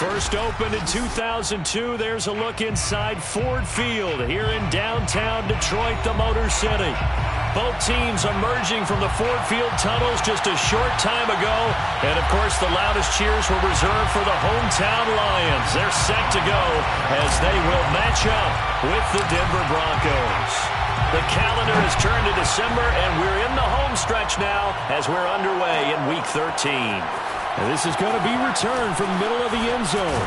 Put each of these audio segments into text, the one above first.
First opened in 2002, there's a look inside Ford Field here in downtown Detroit, the Motor City. Both teams emerging from the Ford Field tunnels just a short time ago. And, of course, the loudest cheers were reserved for the hometown Lions. They're set to go as they will match up with the Denver Broncos. The calendar has turned to December, and we're in the home stretch now as we're underway in Week 13. And this is going to be returned from the middle of the end zone.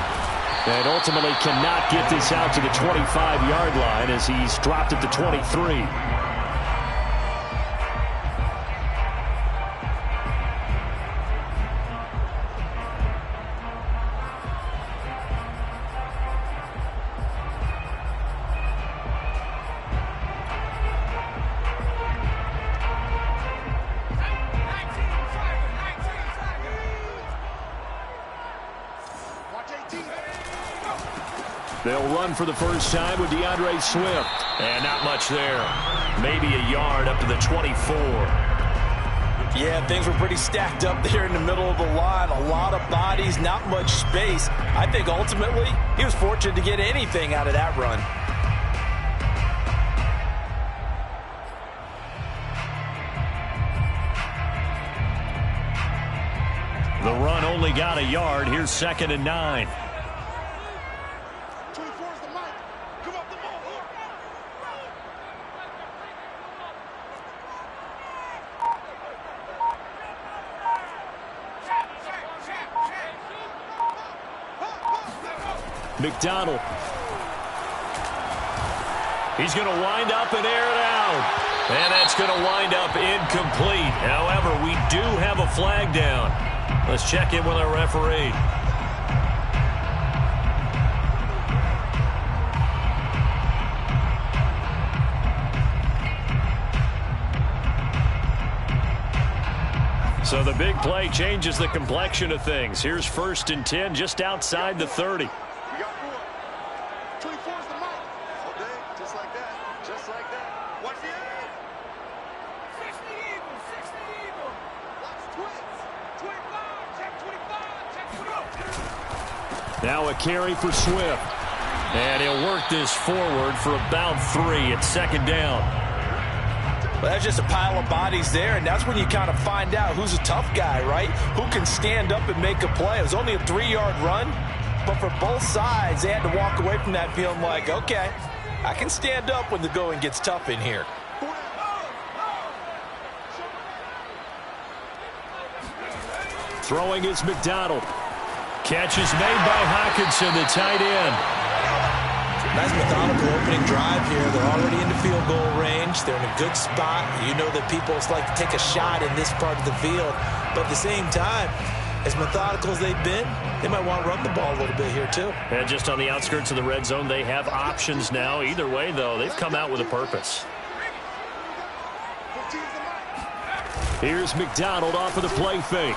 And ultimately cannot get this out to the 25-yard line as he's dropped it to 23. They'll run for the first time with DeAndre Swift. And not much there. Maybe a yard up to the 24. Yeah, things were pretty stacked up there in the middle of the line. A lot of bodies, not much space. I think ultimately he was fortunate to get anything out of that run. The run only got a yard. Here's 2nd and 9. McDonald. He's going to wind up and air it out. And that's going to wind up incomplete. However, we do have a flag down. Let's check in with our referee. So the big play changes the complexion of things. Here's 1st and 10 just outside the 30. Now a carry for Swift. And he'll work this forward for about 3 at 2nd down. Well, that's just a pile of bodies there, and that's when you kind of find out who's a tough guy, right? Who can stand up and make a play. It was only a 3-yard run, but for both sides, they had to walk away from that feeling like, okay, I can stand up when the going gets tough in here. Throwing is McDonald. Catch is made by Hockenson, the tight end. Nice methodical opening drive here. They're already in the field goal range. They're in a good spot. You know that people like to take a shot in this part of the field. But at the same time, as methodical as they've been, they might want to run the ball a little bit here too. And just on the outskirts of the red zone, they have options now. Either way, though, they've come out with a purpose. Here's McDonald off of the play fake.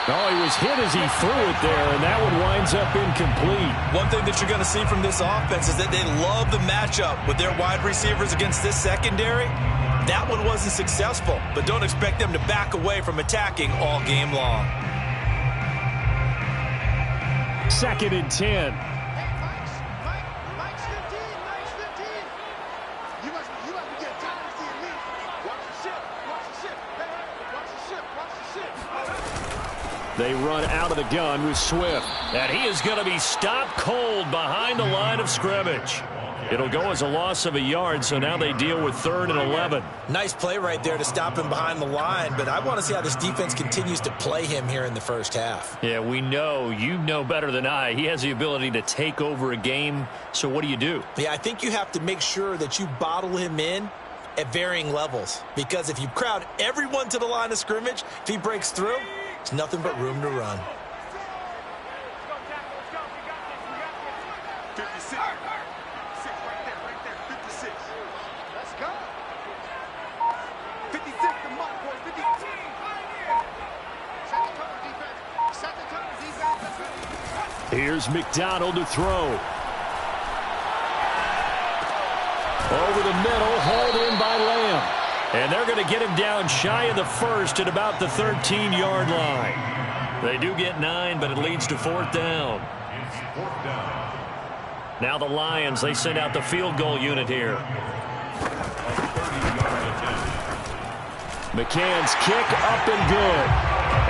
Oh, he was hit as he threw it there, and that one winds up incomplete. One thing that you're going to see from this offense is that they love the matchup with their wide receivers against this secondary. That one wasn't successful, but don't expect them to back away from attacking all game long. 2nd and 10. They run out of the gun with Swift. And he is going to be stopped cold behind the line of scrimmage. It'll go as a loss of a yard, so now they deal with 3rd and 11. Nice play right there to stop him behind the line, but I want to see how this defense continues to play him here in the first half. Yeah, we know. You know better than I. He has the ability to take over a game, so what do you do? Yeah, I think you have to make sure that you bottle him in at varying levels, because if you crowd everyone to the line of scrimmage, if he breaks through, it's nothing but room to run. 56. Right there. 56. Let's go. 56, the mark, boys. 50. Second cover defense. Here's McDonald to throw. Over the middle, hauled in by Lamb. And they're going to get him down shy of the 1st at about the 13-yard line. They do get 9, but it leads to 4th down. It's 4th down. Now the Lions, they send out the field goal unit here. McCann's kick up and good.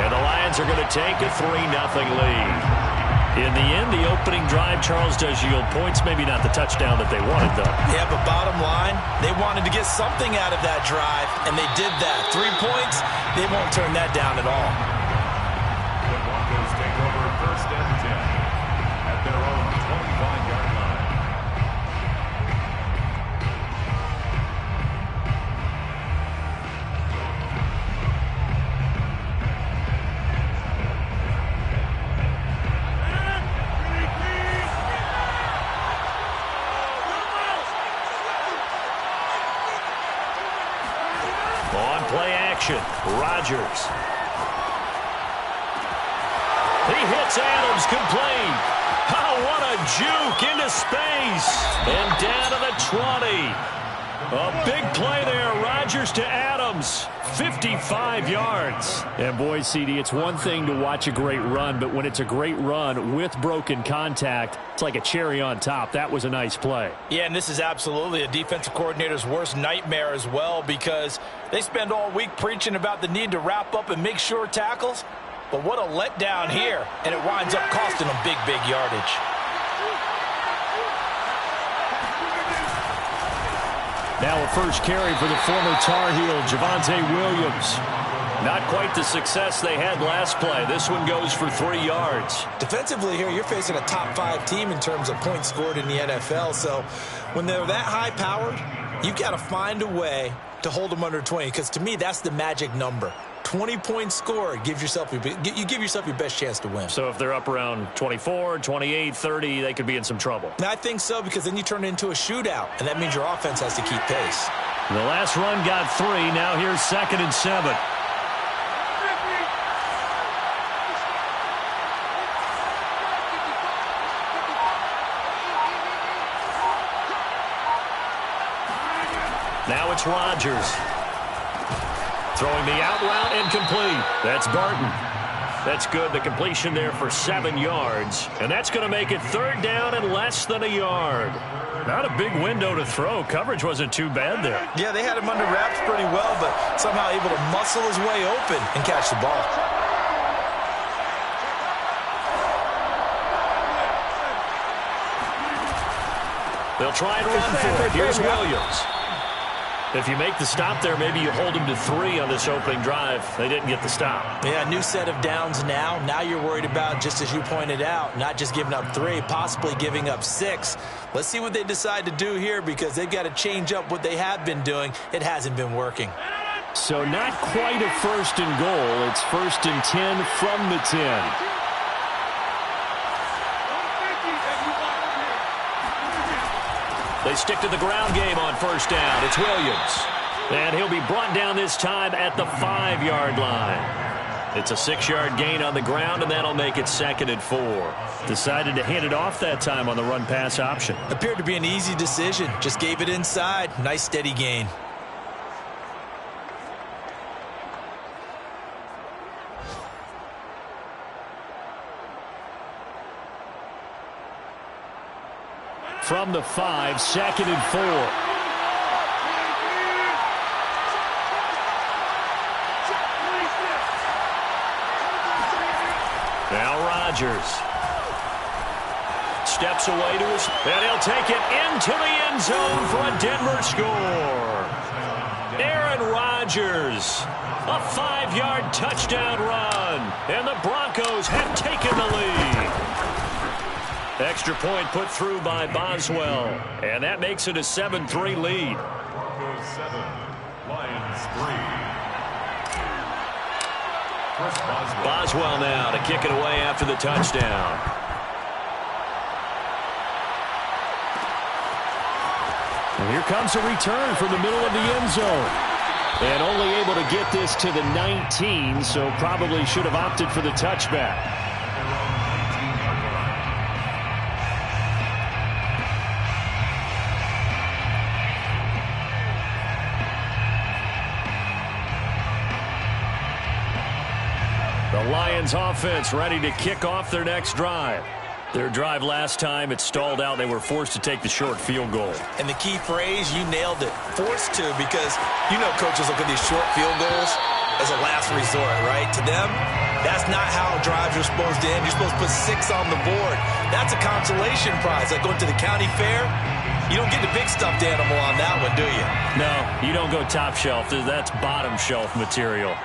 And the Lions are going to take a 3-0 lead. In the end, the opening drive, Charles, does yield points. Maybe not the touchdown that they wanted, though. Yeah, but bottom line, they wanted to get something out of that drive, and they did that. 3 points, they won't turn that down at all. The Broncos take over 1st and 10 at their own 25-yard line. Rodgers. He hits Adams complete. Oh, what a juke into space. And down to the 20. A big play there. Rodgers to Adams. 55 yards. And boy, CD, it's one thing to watch a great run, but when it's a great run with broken contact, it's like a cherry on top. That was a nice play. Yeah, and this is absolutely a defensive coordinator's worst nightmare as well, because they spend all week preaching about the need to wrap up and make sure tackles. But what a letdown here, and it winds up costing them big, big yardage. Now a first carry for the former Tar Heel, Javonte Williams. Not quite the success they had last play. This one goes for 3 yards. Defensively here, you're facing a top 5 team in terms of points scored in the NFL. So when they're that high-powered, you've got to find a way to hold them under 20, because to me, that's the magic number. 20 points scored, you give yourself your best chance to win. So if they're up around 24, 28, 30, they could be in some trouble. And I think so, because then you turn it into a shootout, and that means your offense has to keep pace. The last run got 3. Now here's 2nd and 7. Now it's Rodgers. Throwing the out route incomplete. That's Barton. That's good. The completion there for 7 yards. And that's going to make it 3rd down and less than a yard. Not a big window to throw. Coverage wasn't too bad there. Yeah, they had him under wraps pretty well, but somehow able to muscle his way open and catch the ball. They'll try and run for it. Here's Williams. If you make the stop there, maybe you hold them to 3 on this opening drive. They didn't get the stop. Yeah, new set of downs now. Now you're worried about, just as you pointed out, not just giving up 3, possibly giving up 6. Let's see what they decide to do here, because they've got to change up what they have been doing. It hasn't been working. So not quite a 1st and goal. It's 1st and 10 from the 10. They stick to the ground game on 1st down. It's Williams. And he'll be brought down this time at the 5-yard line. It's a 6-yard gain on the ground, and that'll make it 2nd and 4. Decided to hand it off that time on the run-pass option. Appeared to be an easy decision. Just gave it inside. Nice, steady gain. From the 5, 2nd and 4. Now Rodgers steps away to his, and he'll take it into the end zone for a Denver score. Aaron Rodgers, a 5-yard touchdown run, and the Broncos have taken the lead. Extra point put through by Boswell, and that makes it a 7-3 lead. Broncos 7, Lions 3. Chris Boswell now to kick it away after the touchdown. And here comes a return from the middle of the end zone. And only able to get this to the 19, so probably should have opted for the touchback. The Lions offense ready to kick off their next drive. Their drive last time, it stalled out. They were forced to take the short field goal. And the key phrase, you nailed it. Forced to, because you know coaches look at these short field goals as a last resort, right? To them, that's not how drives are supposed to end. You're supposed to put 6 on the board. That's a consolation prize. Like going to the county fair, you don't get the big stuffed animal on that one, do you? No, you don't go top shelf. That's bottom shelf material.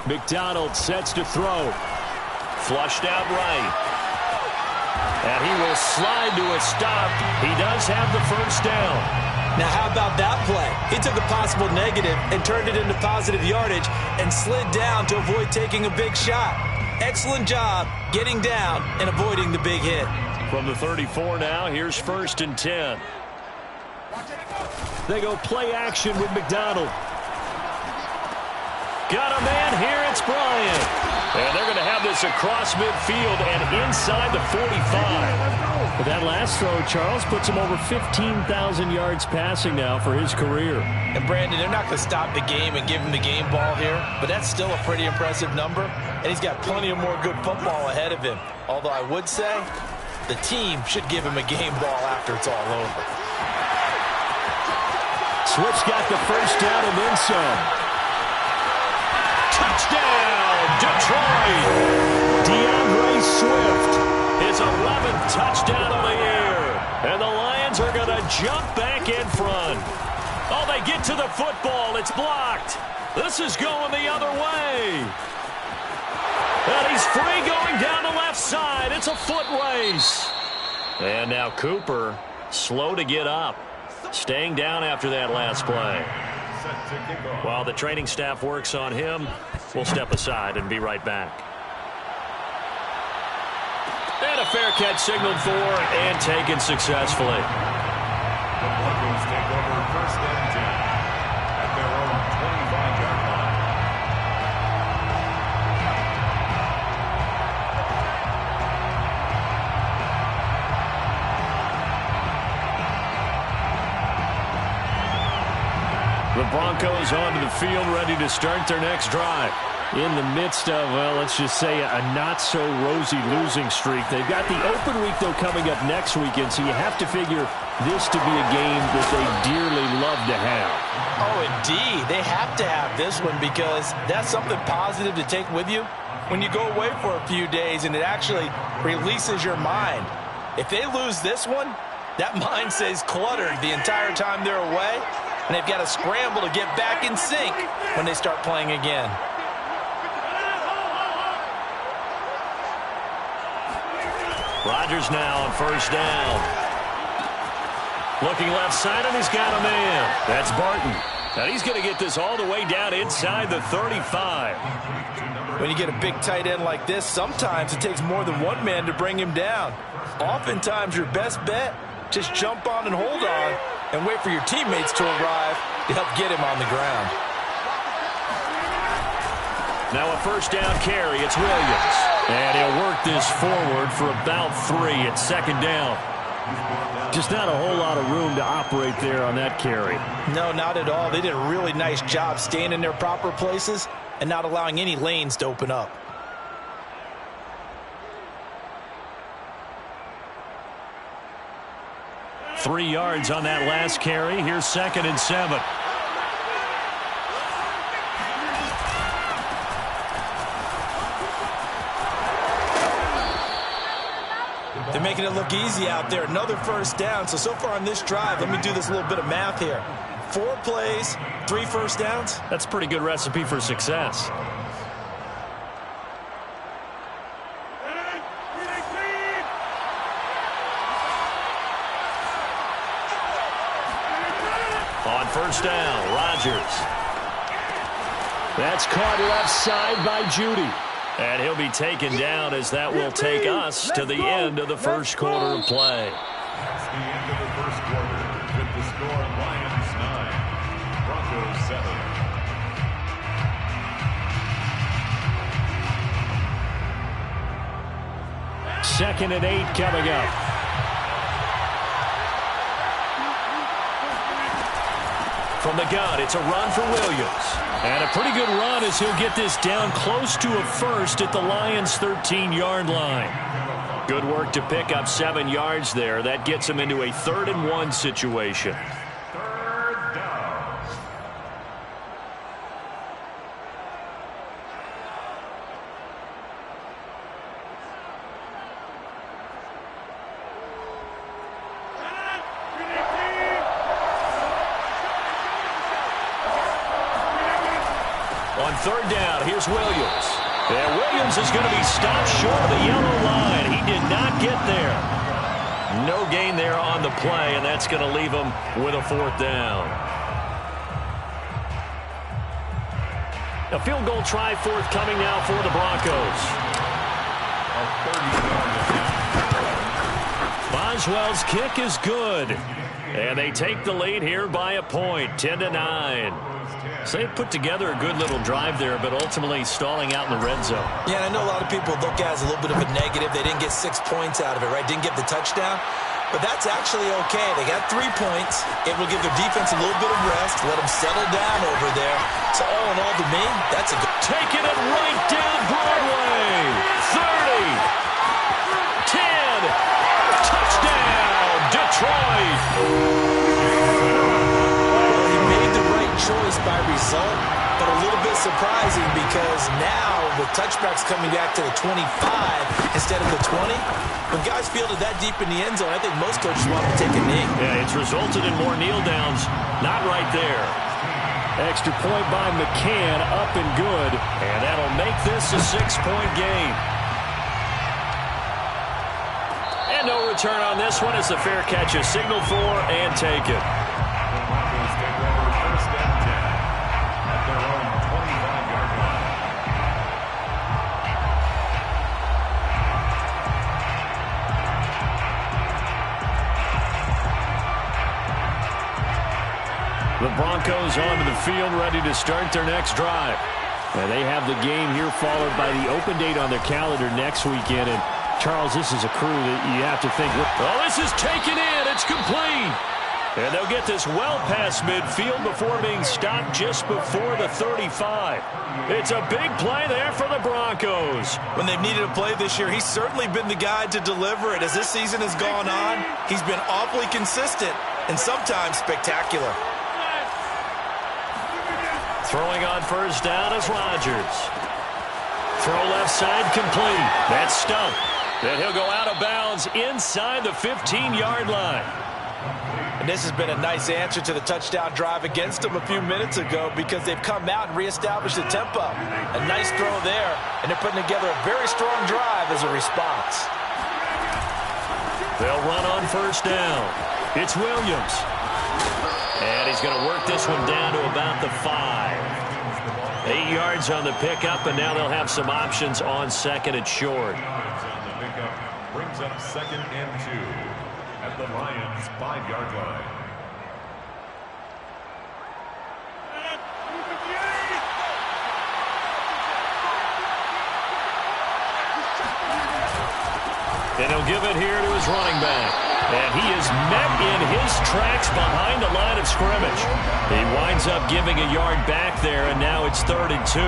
McDonald sets to throw. Flushed out right. And he will slide to a stop. He does have the first down. Now, how about that play? He took a possible negative and turned it into positive yardage and slid down to avoid taking a big shot. Excellent job getting down and avoiding the big hit. From the 34 now, here's 1st and 10. They go play action with McDonald. Got a man here, it's Bryant. And they're going to have this across midfield and inside the 45. But that last throw, Charles, puts him over 15,000 yards passing now for his career. And Brandon, they're not going to stop the game and give him the game ball here, but that's still a pretty impressive number, and he's got plenty of more good football ahead of him. Although I would say the team should give him a game ball after it's all over. Swift's got the first down and then some. Touchdown, Detroit! DeAndre Swift, his 11th touchdown of the year. And the Lions are going to jump back in front. Oh, they get to the football. It's blocked. This is going the other way. And he's free going down the left side. It's a foot race. And now Cooper, slow to get up. Staying down after that last play. While the training staff works on him, we'll step aside and be right back. And a fair catch signaled for and taken successfully. The Broncos take over 1st and 10 at their own 25-yard line. The Broncos onto the field, ready to start their next drive. In the midst of, well, let's just say a not-so-rosy losing streak. They've got the open week, though, coming up next weekend, so you have to figure this to be a game that they dearly love to have. Oh, indeed. They have to have this one because that's something positive to take with you when you go away for a few days, and it actually releases your mind. If they lose this one, that mind stays cluttered the entire time they're away, and they've got to scramble to get back in sync when they start playing again. Rodgers now on first down. Looking left side, and he's got a man. That's Barton. Now he's going to get this all the way down inside the 35. When you get a big tight end like this, sometimes it takes more than one man to bring him down. Oftentimes, your best bet, just jump on and hold on and wait for your teammates to arrive to help get him on the ground. Now a first down carry. It's Williams. And he'll work this forward for about 3 at 2nd down. Just not a whole lot of room to operate there on that carry. No, not at all. They did a really nice job staying in their proper places and not allowing any lanes to open up. Three yards on that last carry. Here's 2nd and 7. They're making it look easy out there. Another first down. So far on this drive, let me do this little bit of math here. 4 plays, 3 first downs. That's a pretty good recipe for success. On first down, Rodgers. That's caught left side by Judy. And he'll be taken down as that will take us to the end of the first quarter of play. That's the end of the first quarter with the score Lions 9, Broncos 7. 2nd and 8 coming up. From the gun, it's a run for Williams. And a pretty good run as he'll get this down close to a first at the Lions' 13-yard line. Good work to pick up 7 yards there. That gets him into a 3rd-and-1 situation. Third down. On 3rd down, here's Williams. And Williams is going to be stopped short of the yellow line. He did not get there. No gain there on the play, and that's going to leave him with a 4th down. A field goal try forthcoming now for the Broncos. Boswell's kick is good. And they take the lead here by a point, 10-9. So they put together a good little drive there, but ultimately stalling out in the red zone. Yeah, and I know a lot of people look at it as a little bit of a negative. They didn't get 6 points out of it, right? Didn't get the touchdown. But that's actually okay. They got 3 points. It will give their defense a little bit of rest, let them settle down over there. So all in all, to me, that's a good... Taking it right down Broadway. 30. 10. Touchdown, Detroit. Well, he made the right choice by result, but a little bit surprising because now with touchbacks coming back to the 25 instead of the 20, when guys fielded that deep in the end zone, I think most coaches want to take a knee. Yeah, it's resulted in more kneel downs. Not right there. Extra point by McCann, up and good. And that'll make this a 6-point game. And no return on this one as the fair catch is signaled for and taken. The Broncos take over 1st and 10 at their own 25-yard line. The Broncos onto the field, ready to start their next drive. And they have the game here followed by the open date on their calendar next weekend. And Charles, this is a crew that you have to think... Oh, this is taken in. It's complete. And they'll get this well past midfield before being stopped just before the 35. It's a big play there for the Broncos. When they've needed a play this year, he's certainly been the guy to deliver it. As this season has gone on, he's been awfully consistent and sometimes spectacular. Throwing on 1st down is Rodgers. Throw left side complete. That's stumped. Then he'll go out of bounds inside the 15-yard line. And this has been a nice answer to the touchdown drive against them a few minutes ago because they've come out and reestablished the tempo. A nice throw there, and they're putting together a very strong drive as a response. They'll run on 1st down. It's Williams. And he's going to work this one down to about the 5. 8 yards on the pickup, and now they'll have some options on 2nd and short. On the pickup brings up 2nd and 2 at the Lions' 5-yard line. And he'll give it here to his running back. And he is met in his tracks behind the line of scrimmage. He winds up giving a yard back there, and now it's 3rd and 2.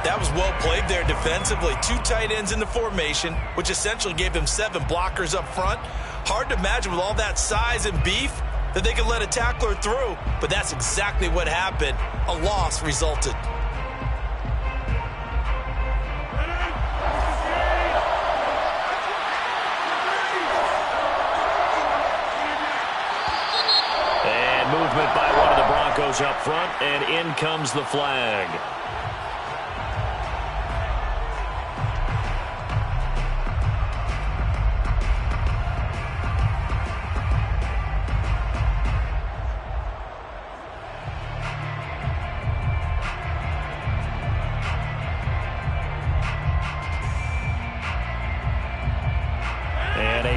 That was well played there defensively. 2 tight ends in the formation, which essentially gave them 7 blockers up front. Hard to imagine with all that size and beef that they could let a tackler through, but that's exactly what happened. A loss resulted. And movement by one of the Broncos up front, and in comes the flag.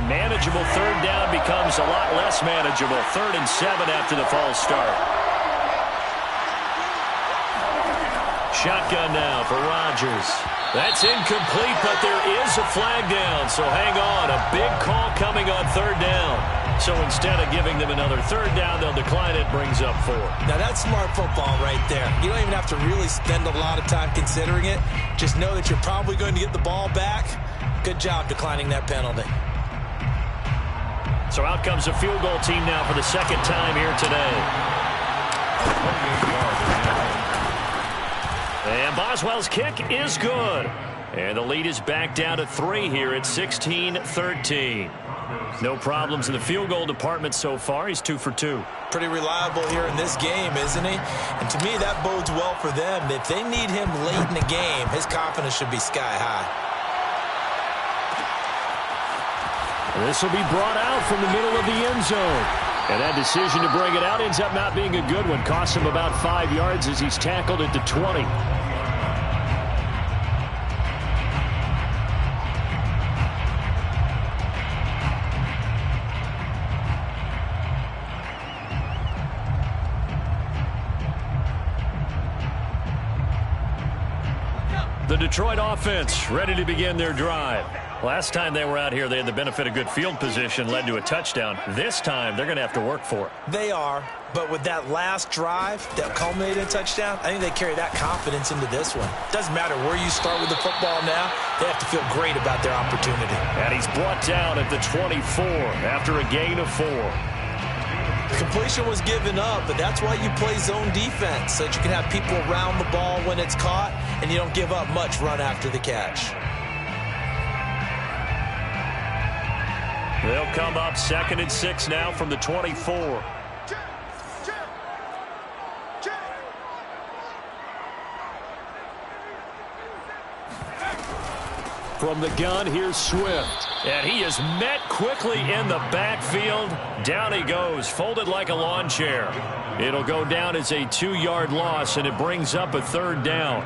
Manageable 3rd down becomes a lot less manageable. 3rd and 7 after the false start. Shotgun now for Rodgers. That's incomplete, but there is a flag down, so hang on. A big call coming on 3rd down. So instead of giving them another third down, they'll decline it, brings up 4. Now, that's smart football right there. You don't even have to really spend a lot of time considering it. Just know that you're probably going to get the ball back. Good job declining that penalty. So out comes a field goal team now for the second time here today. And Boswell's kick is good. And the lead is back down to 3 here at 16-13. No problems in the field goal department so far. He's 2 for 2. Pretty reliable here in this game, isn't he? And to me, that bodes well for them. If they need him late in the game, his confidence should be sky high. This will be brought out from the middle of the end zone. And that decision to bring it out ends up not being a good one. Costs him about 5 yards as he's tackled at the 20. The Detroit offense ready to begin their drive. Last time they were out here, they had the benefit of good field position, led to a touchdown. This time, they're going to have to work for it. They are, but with that last drive that culminated in a touchdown, I think they carry that confidence into this one. Doesn't matter where you start with the football now, they have to feel great about their opportunity. And he's brought down at the 24 after a gain of 4. Completion was given up, but that's why you play zone defense, so that you can have people around the ball when it's caught, and you don't give up much run after the catch. They'll come up 2nd and 6 now from the 24. From the gun, here's Swift. And he is met quickly in the backfield. Down he goes, folded like a lawn chair. It'll go down as a 2-yard loss, and it brings up a 3rd down.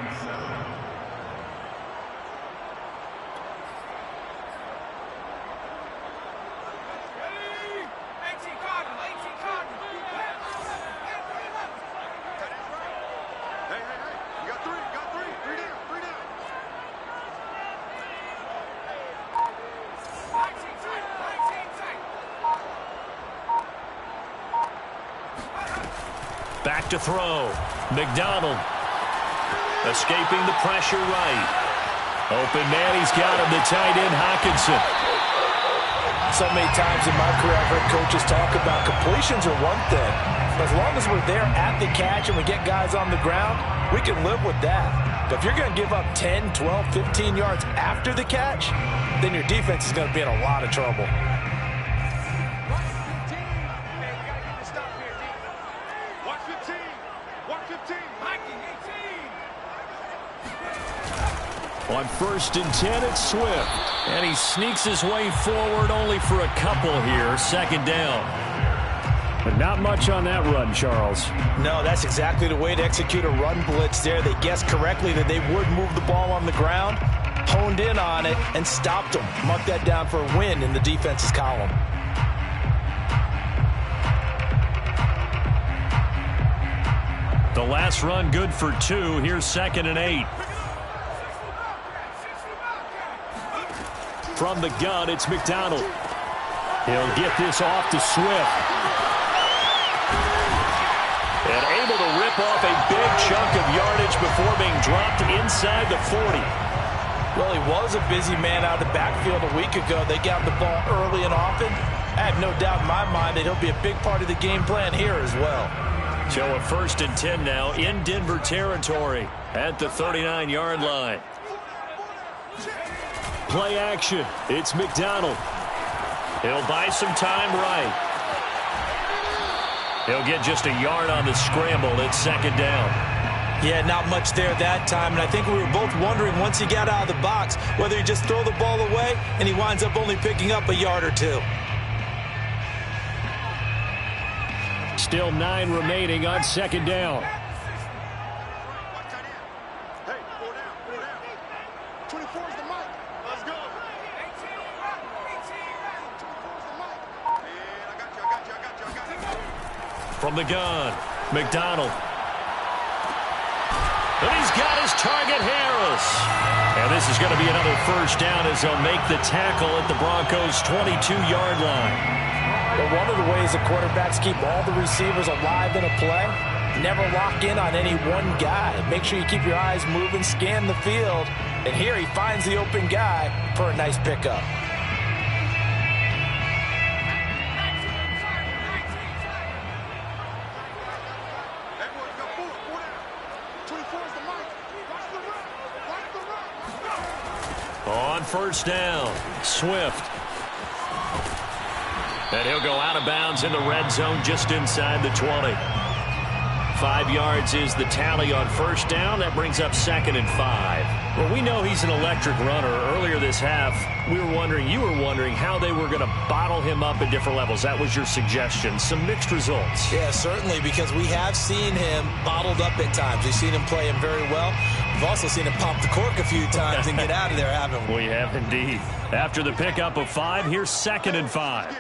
Back to throw. McDonald escaping the pressure right. Open man, he's got him, the tight end Hockenson. So many times in my career I've heard coaches talk about completions are one thing. But as long as we're there at the catch and we get guys on the ground, we can live with that. But if you're going to give up 10, 12, 15 yards after the catch, then your defense is going to be in a lot of trouble. On 1st and 10, it's Swift. And he sneaks his way forward only for a couple here. 2nd down. But not much on that run, Charles. No, that's exactly the way to execute a run blitz there. They guessed correctly that they would move the ball on the ground, honed in on it, and stopped them. Mark that down for a win in the defense's column. The last run good for 2. Here's 2nd and 8. From the gun, it's McDonald. He'll get this off to Swift. And able to rip off a big chunk of yardage before being dropped inside the 40. Well, he was a busy man out of the backfield a week ago. They got the ball early and often. I have no doubt in my mind that he'll be a big part of the game plan here as well. So a 1st and 10 now in Denver territory at the 39-yard line. Play action. It's McDonald. He'll buy some time right. He'll get just a yard on the scramble. It's 2nd down. Yeah, not much there that time, and I think we were both wondering once he got out of the box whether he just throw the ball away and he winds up only picking up a yard or 2. Still 9 remaining on 2nd down. From the gun, McDonald. And he's got his target, Harris. And this is going to be another 1st down as they'll make the tackle at the Broncos' 22-yard line. But one of the ways the quarterbacks keep all the receivers alive in a play, never lock in on any one guy. Make sure you keep your eyes moving, scan the field, and here he finds the open guy for a nice pickup. On first down, Swift. And he'll go out of bounds in the red zone just inside the 20. 5 yards is the tally on first down. That brings up 2nd and 5. Well, we know he's an electric runner. Earlier this half, you were wondering how they were going to bottle him up at different levels. That was your suggestion. Some mixed results. Yeah, certainly, because we have seen him bottled up at times. We've seen him play him very well. We've also seen him pop the cork a few times and get out of there, haven't we? We have indeed. After the pickup of 5, here's 2nd and 5.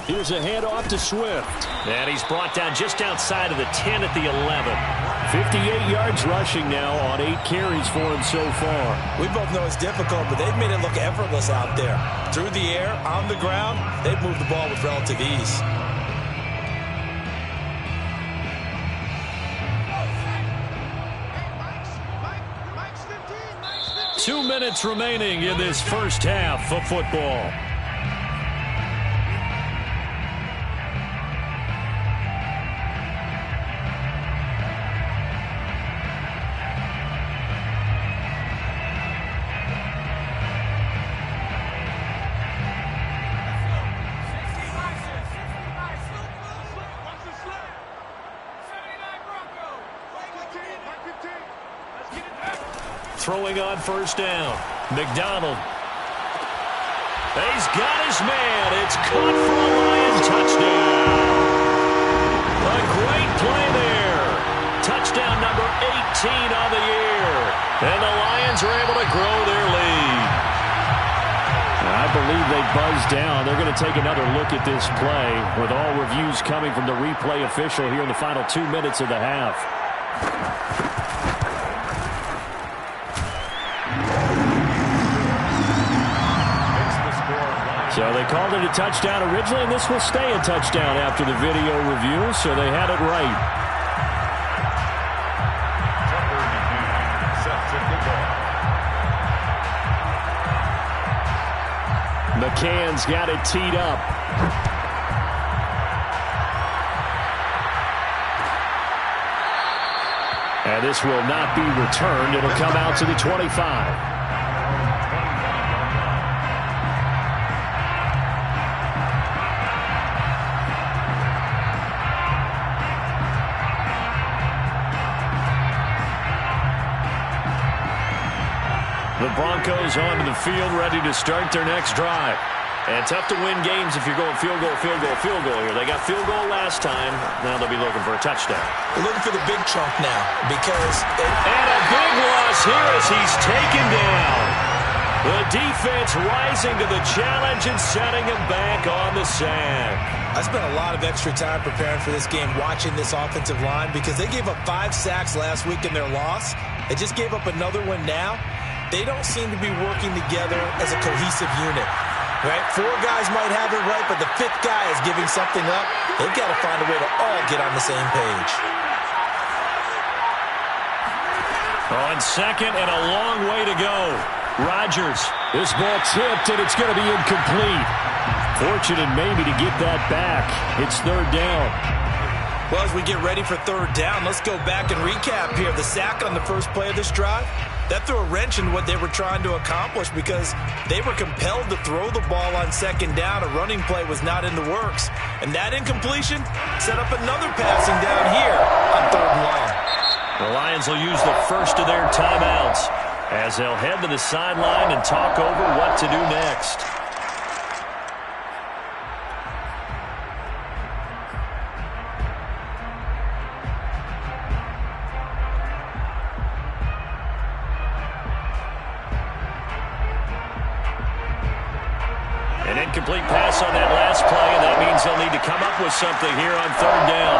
Here's a handoff to Swift. And he's brought down just outside of the 10 at the 11. 58 yards rushing now on 8 carries for him so far. We both know it's difficult, but they've made it look effortless out there. Through the air, on the ground, they've moved the ball with relative ease. Two minutes remaining in this first half of football. Throwing on first down. McDonald. He's got his man. It's caught for a Lion touchdown. A great play there. Touchdown number 18 on the year. And the Lions are able to grow their lead. I believe they buzzed down. They're going to take another look at this play with all reviews coming from the replay official here in the final 2 minutes of the half. So they called it a touchdown originally, and this will stay a touchdown after the video review, so they had it right. McCann's got it teed up. And this will not be returned. It'll come out to the 25. The Broncos onto the field, ready to start their next drive. And tough to win games if you're going field goal, field goal, field goal here. They got field goal last time. Now they'll be looking for a touchdown. They're looking for the big chunk now because... And a big loss here as he's taken down. The defense rising to the challenge and setting him back on the sack. I spent a lot of extra time preparing for this game, watching this offensive line, because they gave up 5 sacks last week in their loss. They just gave up another one now. They don't seem to be working together as a cohesive unit. Right? 4 guys might have it right, but the 5th guy is giving something up. They've got to find a way to all get on the same page. On second and a long way to go. Rodgers. This ball tipped, and it's going to be incomplete. Fortunate maybe to get that back. It's 3rd down. Well, as we get ready for 3rd down, let's go back and recap here. The sack on the first play of this drive, that threw a wrench in what they were trying to accomplish because they were compelled to throw the ball on 2nd down. A running play was not in the works. And that incompletion set up another passing down here on 3rd and long. The Lions will use the first of their timeouts as they'll head to the sideline and talk over what to do next. An incomplete pass on that last play, and that means they'll need to come up with something here on 3rd down.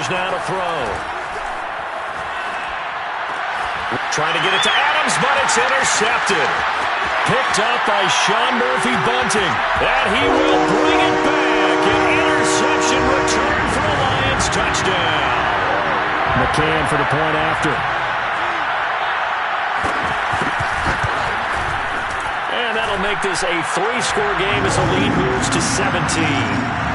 Rodgers now to throw. Trying to get it to Adams, but it's intercepted. Picked up by Sean Murphy-Bunting. And he will bring it back. An interception return for a Lions touchdown. McCann for the point after. And that'll make this a 3-score game as the lead moves to 17.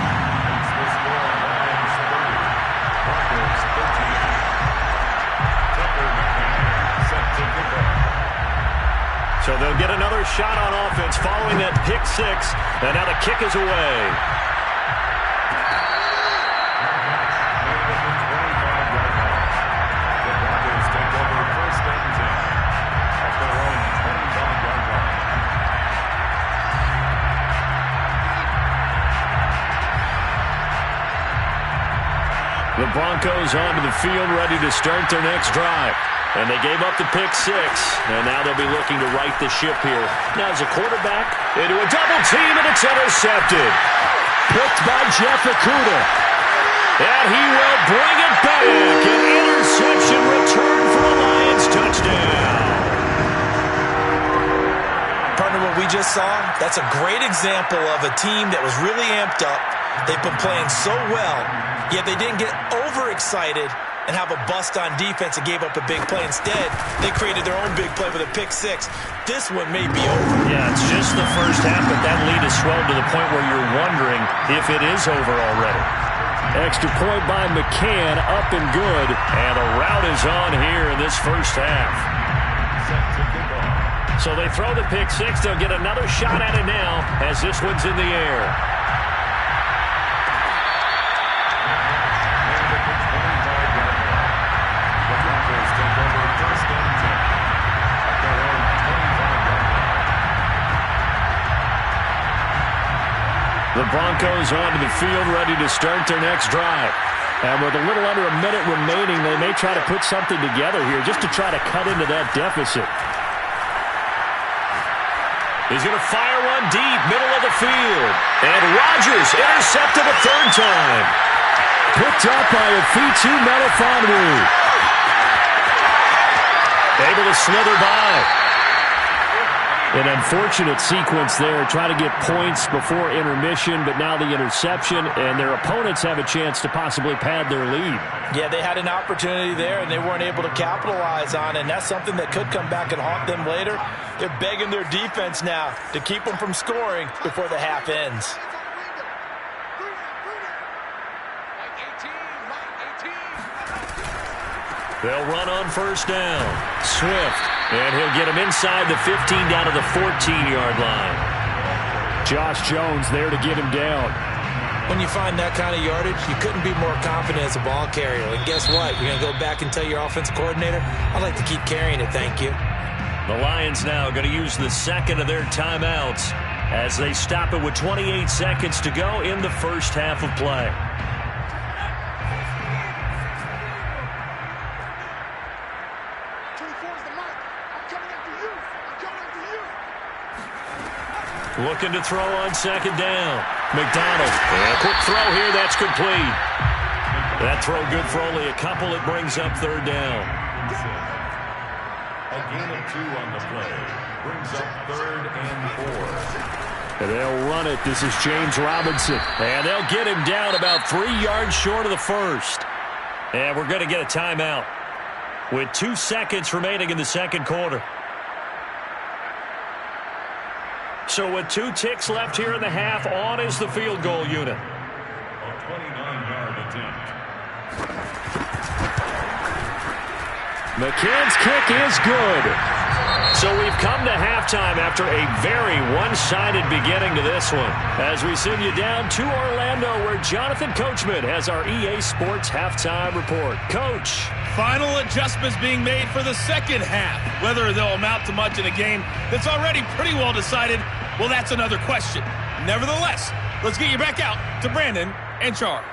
So they'll get another shot on offense following that pick six. And now the kick is away. The Broncos onto the field ready to start their next drive. And they gave up the pick six, and now they'll be looking to right the ship here. Now as a quarterback, into a double team, and it's intercepted. Picked by Jeff Okudah. And he will bring it back. An interception return for a Lions touchdown. Partner, what we just saw, that's a great example of a team that was really amped up. They've been playing so well, yet they didn't get overexcited and have a bust on defense and gave up a big play. Instead, they created their own big play with a pick six. This one may be over. Yeah, it's just the first half, but that lead has swelled to the point where you're wondering if it is over already. Extra point by McCann, up and good. And the route is on here in this first half. So they throw the pick six. They'll get another shot at it now as this one's in the air. The Broncos onto the field ready to start their next drive. And with a little under a minute remaining, they may try to put something together here just to try to cut into that deficit. He's going to fire one deep, middle of the field. And Rodgers intercepted a third time. Picked up by Afitu Melifonwu. Able to slither by. An unfortunate sequence there, trying to get points before intermission, but now the interception, and their opponents have a chance to possibly pad their lead. Yeah, they had an opportunity there, and they weren't able to capitalize on it, and that's something that could come back and haunt them later. They're begging their defense now to keep them from scoring before the half ends. They'll run on first down. Swift. And he'll get him inside the 15 down to the 14-yard line. Josh Jones there to get him down. When you find that kind of yardage, you couldn't be more confident as a ball carrier. And guess what? You're going to go back and tell your offensive coordinator, I'd like to keep carrying it, thank you. The Lions now going to use the second of their timeouts as they stop it with 28 seconds to go in the first half of play. Looking to throw on second down. McDonald. And a quick throw here. That's complete. That throw good for only a couple. It brings up third down. A gain of 2 on the play. Brings up 3rd and 4. And they'll run it. This is James Robinson. And they'll get him down about 3 yards short of the first. And we're going to get a timeout with 2 seconds remaining in the second quarter. So with 2 ticks left here in the half, on is the field goal unit. A 29-yard attempt. McCann's kick is good. So we've come to halftime after a very one-sided beginning to this one. As we send you down to Orlando, where Jonathan Coachman has our EA Sports halftime report. Coach. Final adjustments being made for the second half. Whether they'll amount to much in a game that's already pretty well decided, well, that's another question. Nevertheless, let's get you back out to Brandon and Charles.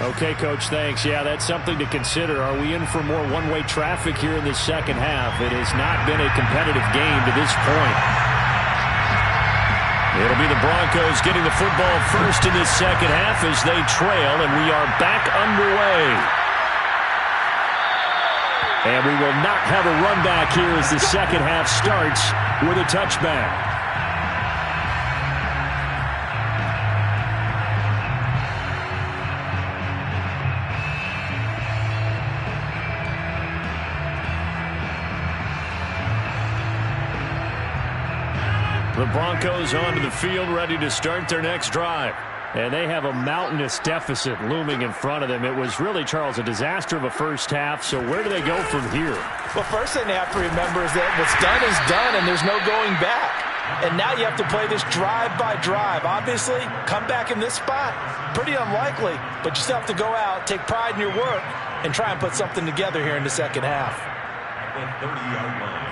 Okay, Coach, thanks. Yeah, that's something to consider. Are we in for more one-way traffic here in the second half? It has not been a competitive game to this point. It'll be the Broncos getting the football first in this second half as they trail, and we are back underway. And we will not have a run back here as the second half starts with a touchback. The Broncos onto the field ready to start their next drive. And they have a mountainous deficit looming in front of them. It was really, Charles, a disaster of a first half. So where do they go from here? Well, first thing they have to remember is that what's done is done and there's no going back. And now you have to play this drive by drive. Obviously, come back in this spot, pretty unlikely. But you still have to go out, take pride in your work, and try and put something together here in the second half. At the 30-yard line.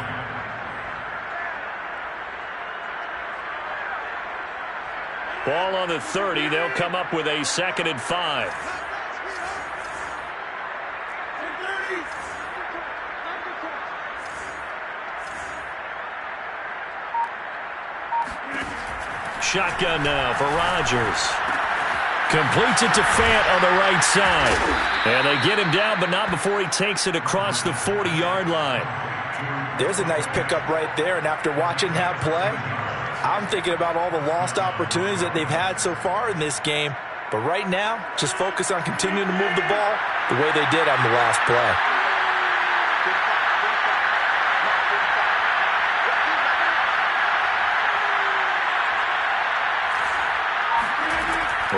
Ball on the 30. They'll come up with a 2nd and 5. Shotgun now for Rodgers. Completes it to Fant on the right side. And they get him down, but not before he takes it across the 40-yard line. There's a nice pickup right there, and after watching that play, I'm thinking about all the lost opportunities that they've had so far in this game. But right now, just focus on continuing to move the ball the way they did on the last play.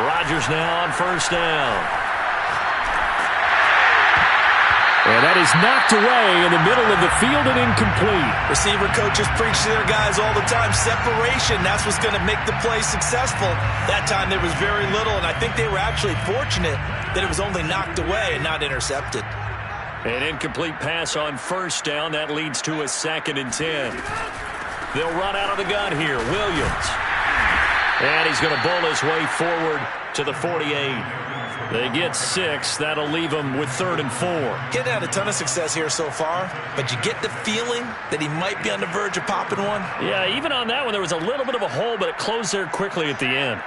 Rodgers now on first down. And that is knocked away in the middle of the field and incomplete. Receiver coaches preach to their guys all the time. Separation, that's what's going to make the play successful. That time there was very little, and I think they were actually fortunate that it was only knocked away and not intercepted. An incomplete pass on first down. That leads to a 2nd and 10. They'll run out of the gun here. Williams. And he's going to bowl his way forward to the 48. They get 6. That'll leave them with 3rd and 4. Getting had a ton of success here so far, but you get the feeling that he might be on the verge of popping one. Yeah, even on that one, there was a little bit of a hole, but it closed there quickly at the end.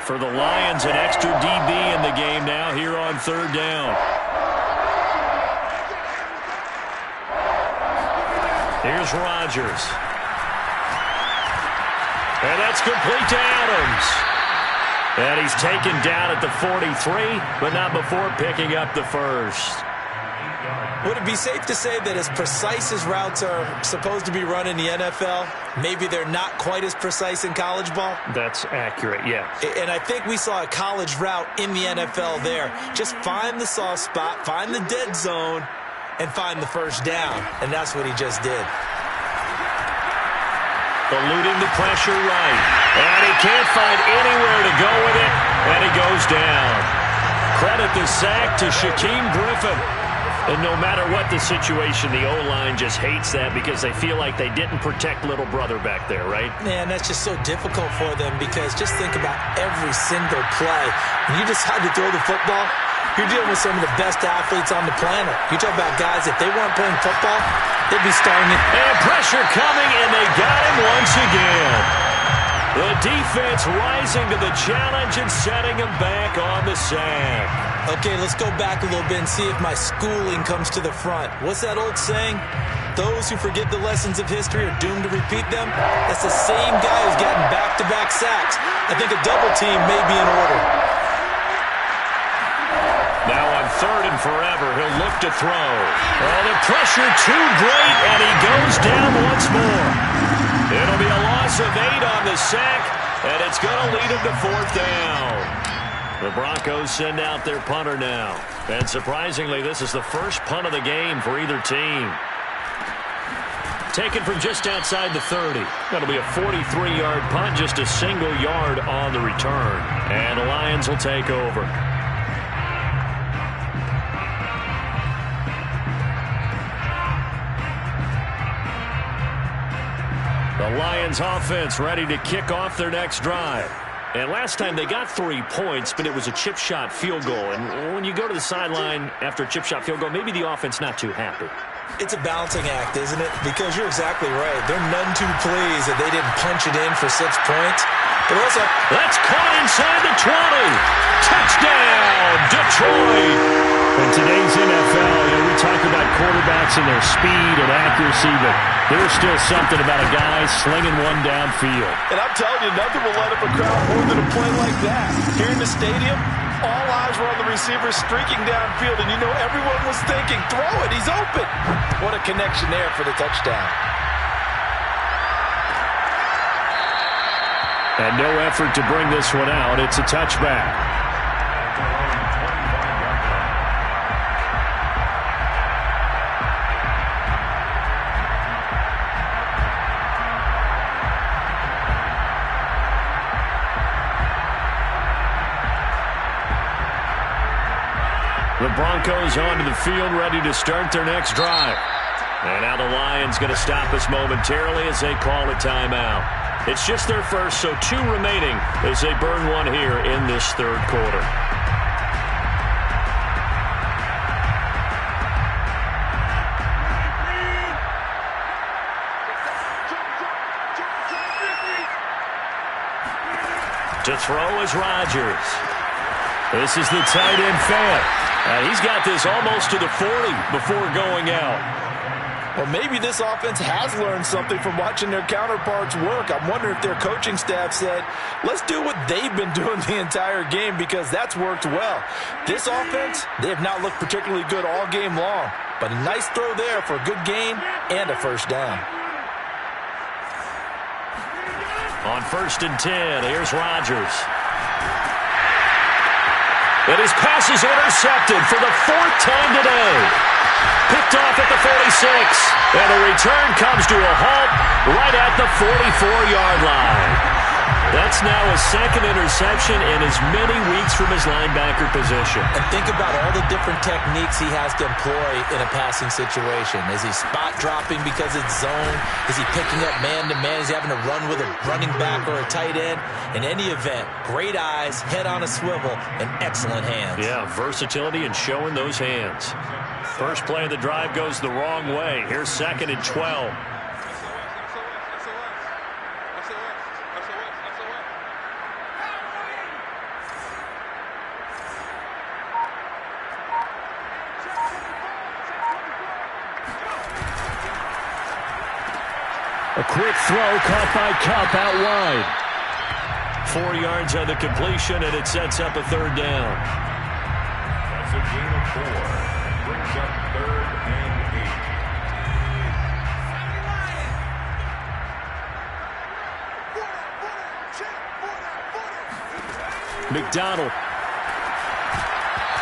For the Lions, an extra DB in the game now here on 3rd down. Here's Rodgers. And that's complete to Adams. And he's taken down at the 43, but not before picking up the first. Would it be safe to say that as precise as routes are supposed to be run in the NFL, maybe they're not quite as precise in college ball? That's accurate, yes. And I think we saw a college route in the NFL there. Just find the soft spot, find the dead zone, and find the first down. And that's what he just did. Eluding the pressure right. And he can't find anywhere to go with it. And he goes down. Credit the sack to Shaquem Griffin. And no matter what the situation, the O-line just hates that because they feel like they didn't protect little brother back there, right? Man, that's just so difficult for them because just think about every single play. When you decide to throw the football, you're dealing with some of the best athletes on the planet. You talk about guys, if they weren't playing football, they'd be starting it. And pressure coming, and they got him once again. The defense rising to the challenge and setting him back on the sack. Okay, let's go back a little bit and see if my schooling comes to the front. What's that old saying? Those who forget the lessons of history are doomed to repeat them. That's the same guy who's getting back-to-back sacks. I think a double team may be in order. Now on 3rd and forever, he'll look to throw. Oh, the pressure too great, and he goes down once more. It'll be a loss of 8 on the sack, and it's going to lead him to 4th down. The Broncos send out their punter now. And surprisingly, this is the first punt of the game for either team. Taken from just outside the 30. That'll be a 43-yard punt, just a single yard on the return. And the Lions will take over. The Lions offense ready to kick off their next drive. And last time they got 3 points, but it was a chip shot field goal. And when you go to the sideline after a chip shot field goal, maybe the offense not too happy. It's a balancing act, isn't it? Because you're exactly right. They're none too pleased that they didn't punch it in for 6 points. But also, that's caught inside the 20. Touchdown, Detroit. In today's NFL, we talk about quarterbacks and their speed and accuracy, but there's still something about a guy slinging one downfield. And I'm telling you, nothing will light up a crowd more than a play like that. Here in the stadium, all eyes were on the receiver streaking downfield, and you know everyone was thinking, throw it, he's open. What a connection there for the touchdown. And no effort to bring this one out. It's a touchback. The Broncos onto the field, ready to start their next drive. And now the Lions going to stop us momentarily as they call a timeout. It's just their first, so 2 remaining as they burn one here in this third quarter. To throw is Rodgers. This is the tight end Fant. He's got this almost to the 40 before going out. Well, maybe this offense has learned something from watching their counterparts work. I'm wondering if their coaching staff said, let's do what they've been doing the entire game, because that's worked well. This offense, they have not looked particularly good all game long, but a nice throw there for a good gain and a first down. On 1st and 10, here's Rodgers. And his pass is intercepted for the 4th time today. Picked off at the 46. And the return comes to a halt right at the 44-yard line. That's now his 2nd interception in as many weeks from his linebacker position. And think about all the different techniques he has to employ in a passing situation. Is he spot dropping because it's zone? Is he picking up man-to-man? Is he having to run with a running back or a tight end? In any event, great eyes, head on a swivel, and excellent hands. Yeah, versatility and showing those hands. First play of the drive goes the wrong way. Here's 2nd and 12. A quick throw caught by Kupp out wide. 4 yards on the completion, and it sets up a 3rd down. That's a gain of 4. Brings up 3rd and 8. McDonald.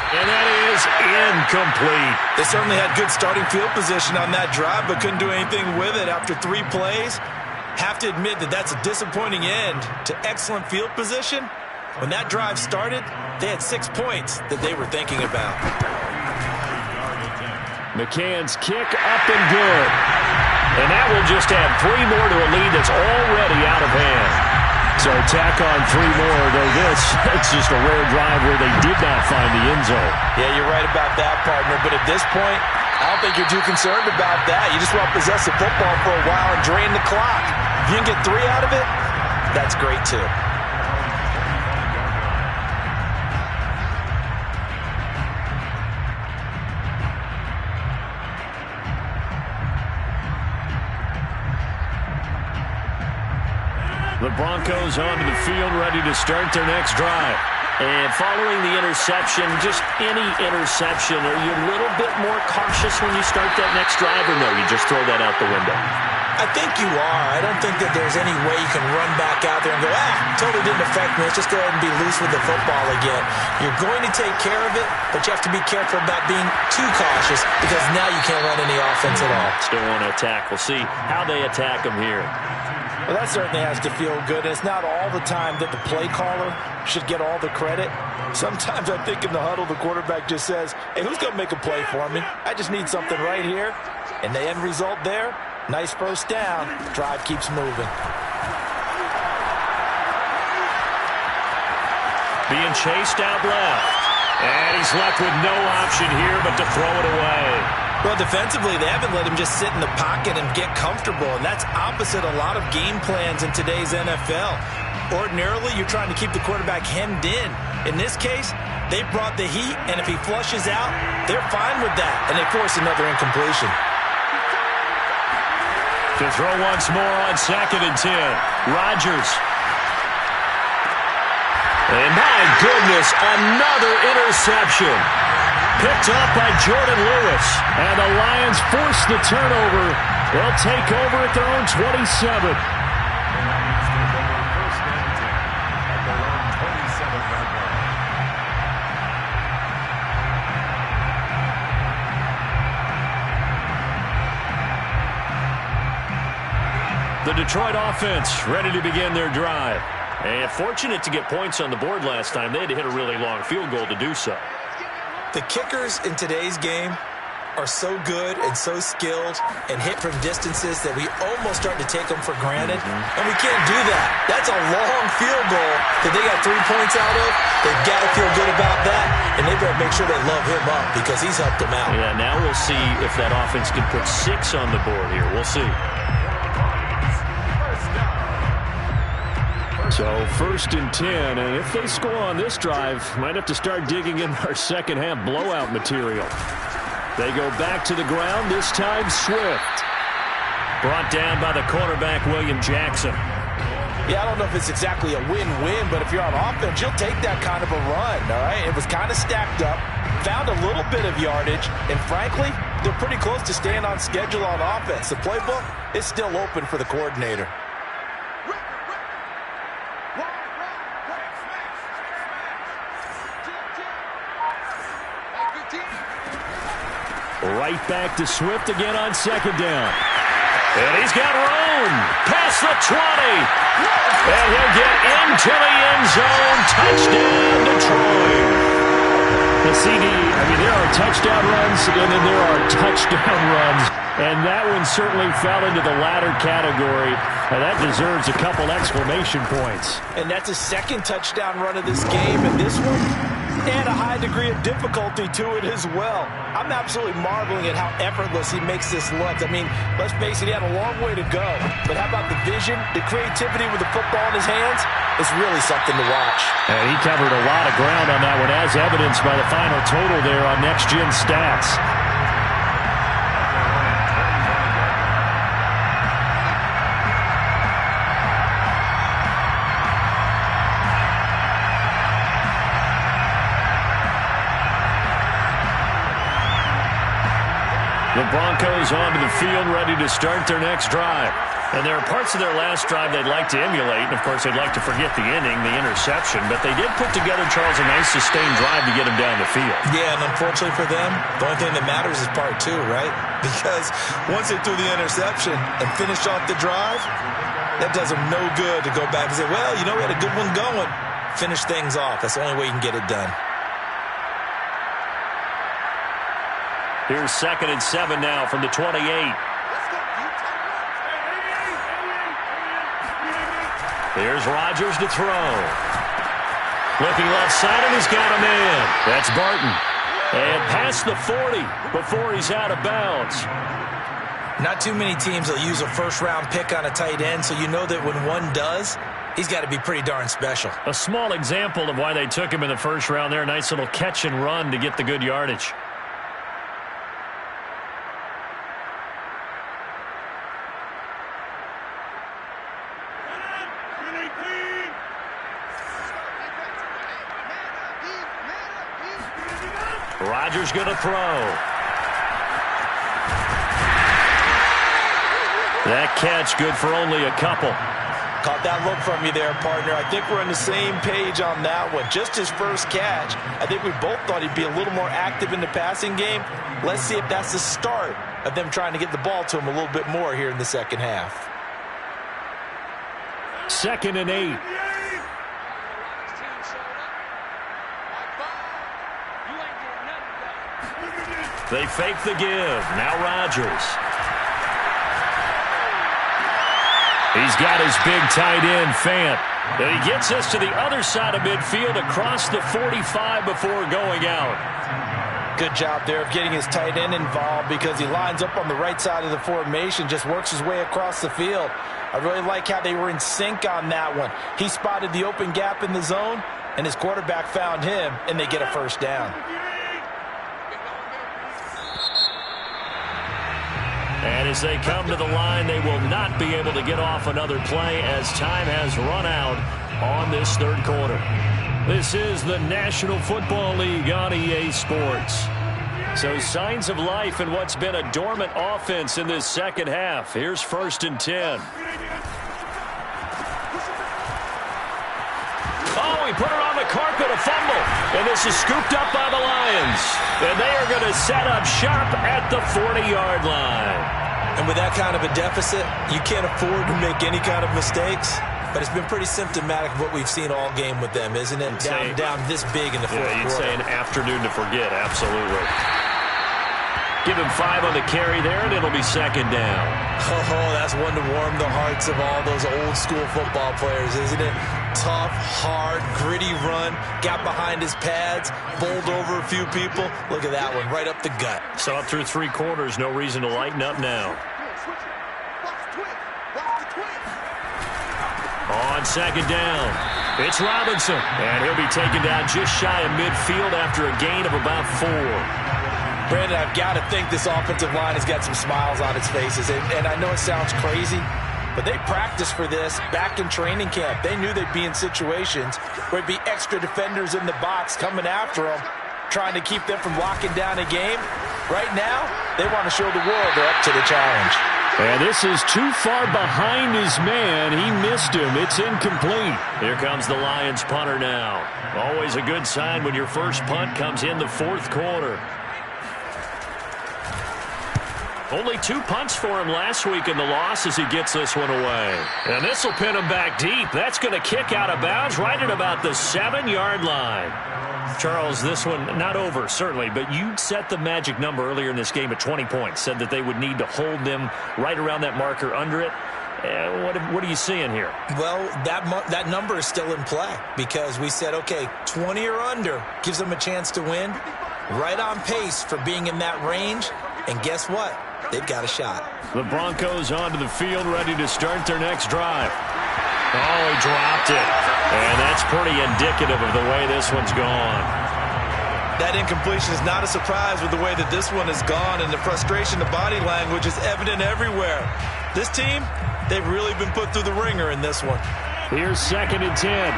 And that is incomplete. They certainly had good starting field position on that drive, but couldn't do anything with it after 3 plays. Have to admit that that's a disappointing end to excellent field position. When that drive started, they had 6 points that they were thinking about. McCann's kick up and good. And that will just add 3 more to a lead that's already out of hand. So tack on 3 more, though it's just a rare drive where they did not find the end zone. Yeah, you're right about that, partner. But at this point, I don't think you're too concerned about that. You just want to possess the football for a while and drain the clock. If you can get 3 out of it, that's great too. The Broncos onto the field, ready to start their next drive. And following the interception, just any interception, are you a little bit more cautious when you start that next drive, or no, you just throw that out the window? I think you are. I don't think that there's any way you can run back out there and go, totally didn't affect me. Let's just go ahead and be loose with the football again. You're going to take care of it, but you have to be careful about being too cautious, because now you can't run any offense at all. Still want to attack. We'll see how they attack them here. Well, that certainly has to feel good. It's not all the time that the play caller should get all the credit. Sometimes I think in the huddle, the quarterback just says, hey, who's going to make a play for me? I just need something right here. And the end result there, nice first down. Drive keeps moving. Being chased out left. And he's left with no option here but to throw it away. Well, defensively, they haven't let him just sit in the pocket and get comfortable, and that's opposite a lot of game plans in today's NFL. Ordinarily, you're trying to keep the quarterback hemmed in. In this case, they brought the heat, and if he flushes out, they're fine with that, and they force another incompletion. To throw once more on 2nd and 10. Rodgers. And my goodness, another interception. Picked up by Jordan Lewis. And the Lions force the turnover. They'll take over at their own 27. The Detroit offense ready to begin their drive. And fortunate to get points on the board last time. They had to hit a really long field goal to do so. The kickers in today's game are so good and so skilled and hit from distances that we almost start to take them for granted. And we can't do that. That's a long field goal that they got 3 points out of. They've got to feel good about that, and they better make sure they love him up because he's helped them out. Yeah, now we'll see if that offense can put 6 on the board here. We'll see. So 1st and 10, and if they score on this drive, might have to start digging in our second half blowout material. They go back to the ground, this time Swift. Brought down by the quarterback, William Jackson. Yeah, I don't know if it's exactly a win-win, but if you're on offense, you'll take that kind of a run, all right? It was kind of stacked up, found a little bit of yardage, and frankly, they're pretty close to staying on schedule on offense. The playbook is still open for the coordinator. Right back to Swift again on 2nd down. And he's got room. Past the 20. And he'll get into the end zone. Touchdown, Detroit. The CD, I mean, there are touchdown runs, and then there are touchdown runs. And that one certainly fell into the latter category. And that deserves a couple exclamation points. And that's his 2nd touchdown run of this game. And this one, and a high degree of difficulty to it as well. I'm absolutely marveling at how effortless he makes this look. I mean, let's face it, he had a long way to go. But how about the vision, the creativity with the football in his hands? It's really something to watch. And he covered a lot of ground on that one, as evidenced by the final total there on Next Gen Stats. The Broncos onto the field, ready to start their next drive. And there are parts of their last drive they'd like to emulate. And, of course, they'd like to forget the inning, the interception. But they did put together, Charles, a nice sustained drive to get him down the field. Yeah, and unfortunately for them, the only thing that matters is part 2, right? Because once they threw the interception and finished off the drive, that does them no good to go back and say, well, you know, we had a good one going. Finish things off. That's the only way you can get it done. Here's 2nd and 7 now from the 28. Here's Rodgers to throw. Looking left side, and he's got a man. That's Barton. And past the 40 before he's out of bounds. Not too many teams will use a first-round pick on a tight end, so you know that when one does, he's got to be pretty darn special. A small example of why they took him in the first round there. Nice little catch and run to get the good yardage. Rodgers going to throw. That catch good for only a couple. Caught that look from you there, partner. I think we're on the same page on that one. Just his first catch. I think we both thought he'd be a little more active in the passing game. Let's see if that's the start of them trying to get the ball to him a little bit more here in the second half. 2nd and 8. They fake the give. Now Rodgers. He's got his big tight end, Fant. And he gets us to the other side of midfield across the 45 before going out. Good job there of getting his tight end involved because he lines up on the right side of the formation, just works his way across the field. I really like how they were in sync on that one. He spotted the open gap in the zone, and his quarterback found him, and they get a first down. And as they come to the line, they will not be able to get off another play as time has run out on this third quarter. This is the National Football League on EA Sports. So signs of life in what's been a dormant offense in this second half. Here's 1st and 10. Oh, he put it on the carpet, a fumble. And this is scooped up by the Lions. And they are going to set up shop at the 40-yard line. And with that kind of a deficit, you can't afford to make any kind of mistakes. But it's been pretty symptomatic of what we've seen all game with them, isn't it? Down this big in the fourth quarter. You'd say an afternoon to forget, absolutely. Give him 5 on the carry there, and it'll be 2nd down. Oh, that's one to warm the hearts of all those old-school football players, isn't it? Tough, hard, gritty run, got behind his pads, bowled over a few people. Look at that one, right up the gut. So up through 3 quarters, no reason to lighten up now. On 2nd down, it's Robinson, and he'll be taken down just shy of midfield after a gain of about 4. Brandon, I've got to think this offensive line has got some smiles on its faces, and I know it sounds crazy, but they practiced for this back in training camp. They knew they'd be in situations where there'd be extra defenders in the box coming after them, trying to keep them from locking down a game. Right now, they want to show the world they're up to the challenge. And this is too far behind his man. He missed him. It's incomplete. Here comes the Lions punter now. Always a good sign when your first punt comes in the 4th quarter. Only 2 punts for him last week in the loss as he gets this one away. And this will pin him back deep. That's going to kick out of bounds right at about the 7-yard line. Charles, this one not over, certainly, but you set the magic number earlier in this game at 20 points, said that they would need to hold them right around that marker under it. What are you seeing here? Well, that number is still in play because we said, okay, 20 or under gives them a chance to win. Right on pace for being in that range, and guess what? They've got a shot. The Broncos onto the field, ready to start their next drive. Oh, he dropped it. And that's pretty indicative of the way this one's gone. That incompletion is not a surprise with the way that this one has gone, and the frustration, the body language is evident everywhere. This team, they've really been put through the ringer in this one. Here's 2nd and 10.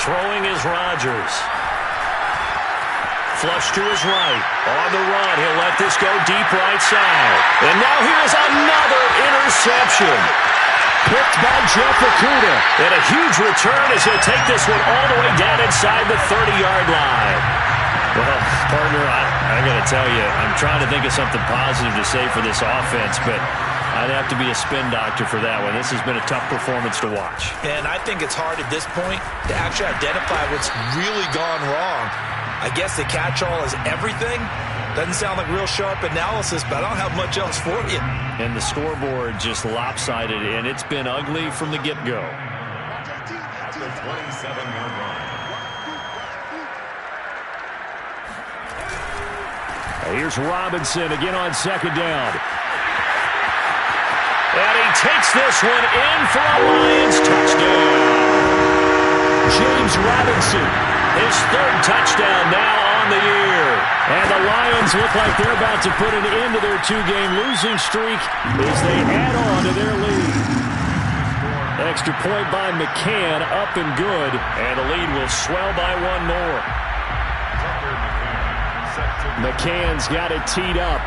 Throwing is Rodgers. Flush to his right. On the run, he'll let this go deep right side. And now here's another interception. Picked by Jeff Okudah. And a huge return as he'll take this one all the way down inside the 30-yard line. Well, partner, I got to tell you, I'm trying to think of something positive to say for this offense, but I'd have to be a spin doctor for that one. This has been a tough performance to watch. And I think it's hard at this point to actually identify what's really gone wrong. I guess the catch-all is everything. Doesn't sound like real sharp analysis, but I don't have much else for you. And the scoreboard just lopsided, and it's been ugly from the get-go. At the 27-yard line. Here's Robinson again on 2nd down. And he takes this one in for a Lions touchdown. James Robinson, his 3rd touchdown now on the year. And the Lions look like they're about to put an end to their 2-game losing streak as they add on to their lead. Extra point by McCann, up and good. And the lead will swell by 1 more. McCann's got it teed up.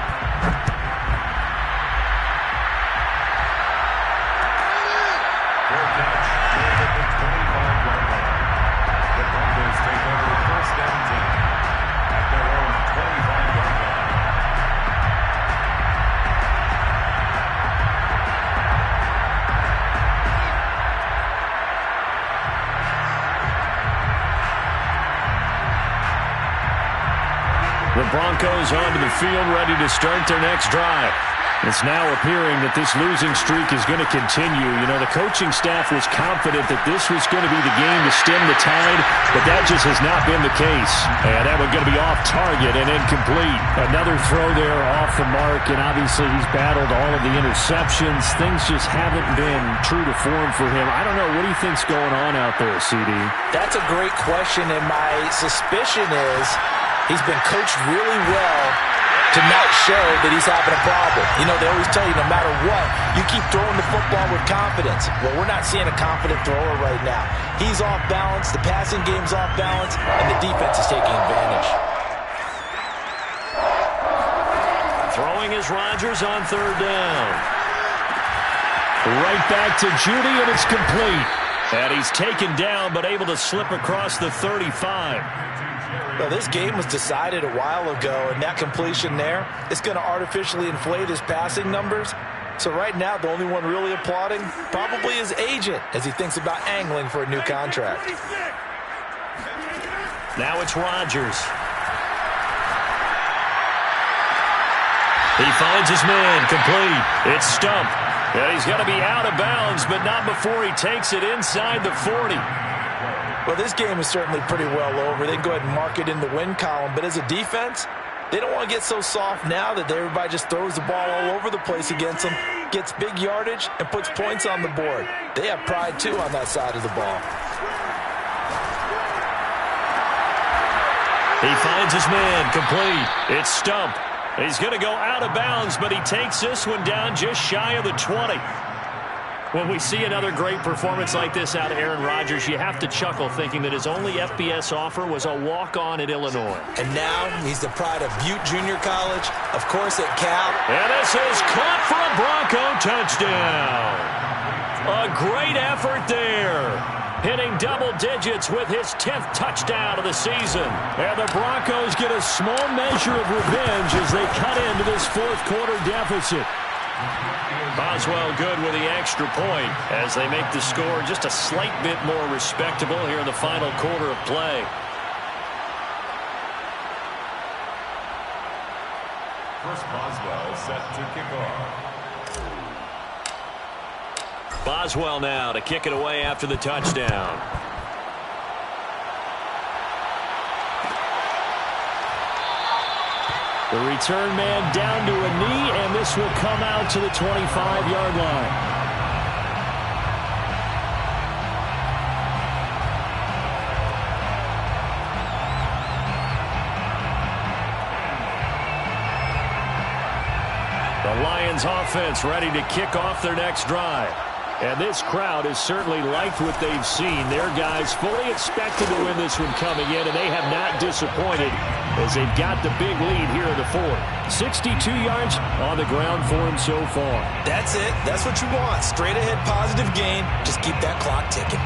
The Broncos onto the field, ready to start their next drive. It's now appearing that this losing streak is going to continue. You know, the coaching staff was confident that this was going to be the game to stem the tide, but that just has not been the case. And that one's going to be off target and incomplete. Another throw there off the mark, and obviously he's battled all of the interceptions. Things just haven't been true to form for him. I don't know. What do you think's going on out there, CD? That's a great question, and my suspicion is he's been coached really well to not show that he's having a problem. You know, they always tell you no matter what, you keep throwing the football with confidence. Well, we're not seeing a confident thrower right now. He's off balance, the passing game's off balance, and the defense is taking advantage. Throwing is Rodgers on third down. Right back to Judy, and it's complete. And he's taken down, but able to slip across the 35. Well, this game was decided a while ago, and that completion there is going to artificially inflate his passing numbers. So right now, the only one really applauding probably his agent as he thinks about angling for a new contract. Now it's Rodgers. He finds his man, complete. It's Stump. And he's going to be out of bounds, but not before he takes it inside the 40. Well, this game is certainly pretty well over. They can go ahead and mark it in the win column. But as a defense, they don't want to get so soft now that everybody just throws the ball all over the place against them, gets big yardage, and puts points on the board. They have pride, too, on that side of the ball. He finds his man, complete. It's Stump. He's going to go out of bounds, but he takes this one down just shy of the 20. When we see another great performance like this out of Aaron Rodgers, you have to chuckle thinking that his only FBS offer was a walk-on at Illinois. And now he's the pride of Butte Junior College, of course at Cal. And this is caught for a Bronco touchdown. A great effort there. Hitting double digits with his 10th touchdown of the season. And the Broncos get a small measure of revenge as they cut into this fourth quarter deficit. Boswell good with the extra point as they make the score just a slight bit more respectable here in the final quarter of play. Chris Boswell set to kick off. Boswell now to kick it away after the touchdown. The return man down to a knee, and this will come out to the 25-yard line. The Lions offense ready to kick off their next drive. And this crowd has certainly liked what they've seen. Their guys fully expected to win this one coming in, and they have not disappointed as they've got the big lead here in the fourth. 62 yards on the ground for him so far. That's it. That's what you want. Straight ahead positive gain. Just keep that clock ticking.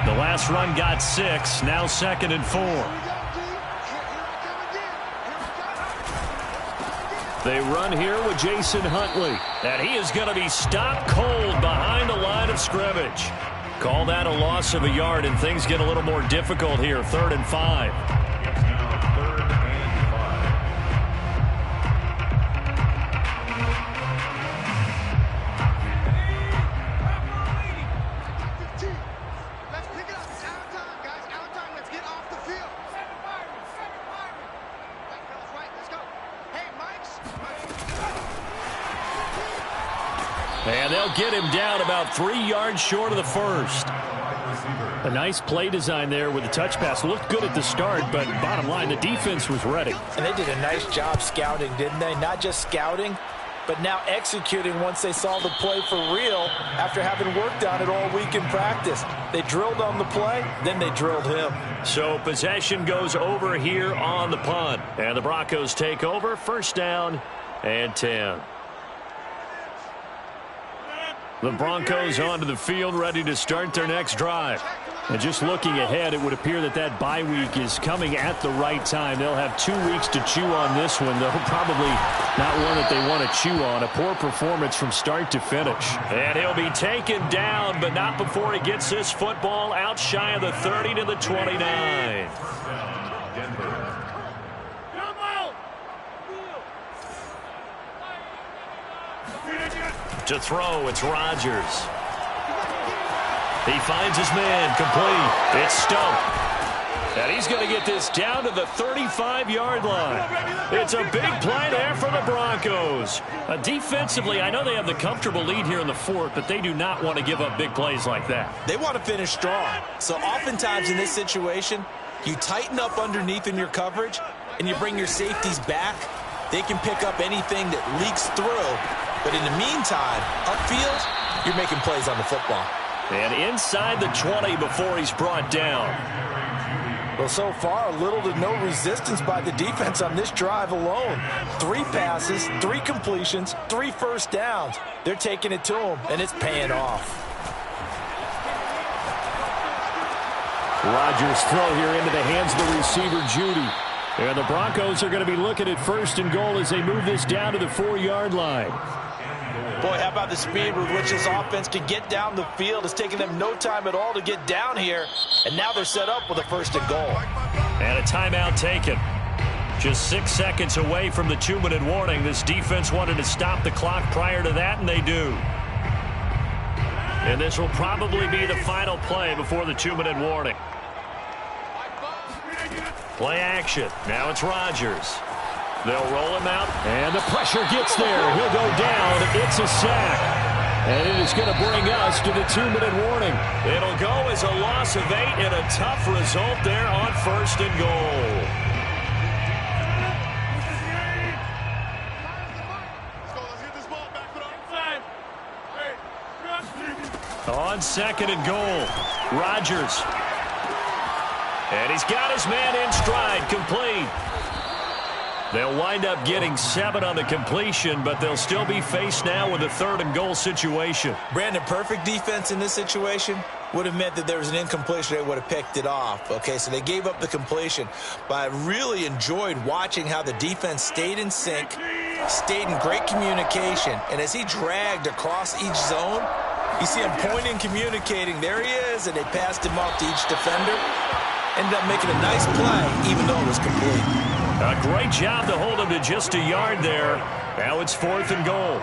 The last run got 6. Now 2nd and 4. They run here with Jason Huntley. And he is going to be stopped cold behind the line of scrimmage. Call that a loss of a yard, and things get a little more difficult here. 3rd and 5. It's now 3rd and 15. Let's pick it up. It's out of time, guys. Out of time. Let's get off the field. Right, fellas, right. Let's go. Hey, Mike's. And they'll get him down about 3 yards short of the first. A nice play design there with the touch pass. Looked good at the start, but bottom line, the defense was ready. And they did a nice job scouting, didn't they? Not just scouting, but now executing once they saw the play for real after having worked on it all week in practice. They drilled on the play, then they drilled him. So possession goes over here on the punt. And the Broncos take over. 1st down and 10. The Broncos onto the field, ready to start their next drive. And just looking ahead, it would appear that that bye week is coming at the right time. They'll have 2 weeks to chew on this one, though probably not one that they want to chew on. A poor performance from start to finish. And he'll be taken down, but not before he gets this football out shy of the 30 to the 29. Denver. To throw, it's Rodgers. He finds his man, complete. It's stumped. And he's going to get this down to the 35-yard line. It's a big play there for the Broncos. Defensively, I know they have the comfortable lead here in the fourth, but they do not want to give up big plays like that. They want to finish strong. So oftentimes in this situation, you tighten up underneath in your coverage, and you bring your safeties back. They can pick up anything that leaks through. But in the meantime, upfield, you're making plays on the football. And inside the 20 before he's brought down. Well, so far, little to no resistance by the defense on this drive alone. 3 passes, 3 completions, 3 first downs. They're taking it to him, and it's paying off. Rodgers' throw here into the hands of the receiver, Judy. And the Broncos are going to be looking at 1st and goal as they move this down to the 4-yard line. Boy, how about the speed with which this offense can get down the field? It's taking them no time at all to get down here. And now they're set up with a 1st and goal. And a timeout taken. Just 6 seconds away from the 2-minute warning. This defense wanted to stop the clock prior to that, and they do. And this will probably be the final play before the 2-minute warning. Play action. Now it's Rodgers. They'll roll him out, and the pressure gets there. He'll go down. It's a sack. And it is going to bring us to the 2-minute warning. It'll go as a loss of 8 and a tough result there on 1st and goal. On 2nd and goal, Rodgers. And he's got his man in stride, complete. They'll wind up getting 7 on the completion, but they'll still be faced now with a 3rd and goal situation. Brandon, perfect defense in this situation would have meant that there was an incompletion. They would have picked it off. Okay, so they gave up the completion. But I really enjoyed watching how the defense stayed in sync, stayed in great communication. And as he dragged across each zone, you see him pointing, communicating. There he is, and they passed him off to each defender. Ended up making a nice play, even though it was complete. A great job to hold him to just a yard there. Now it's 4th and goal.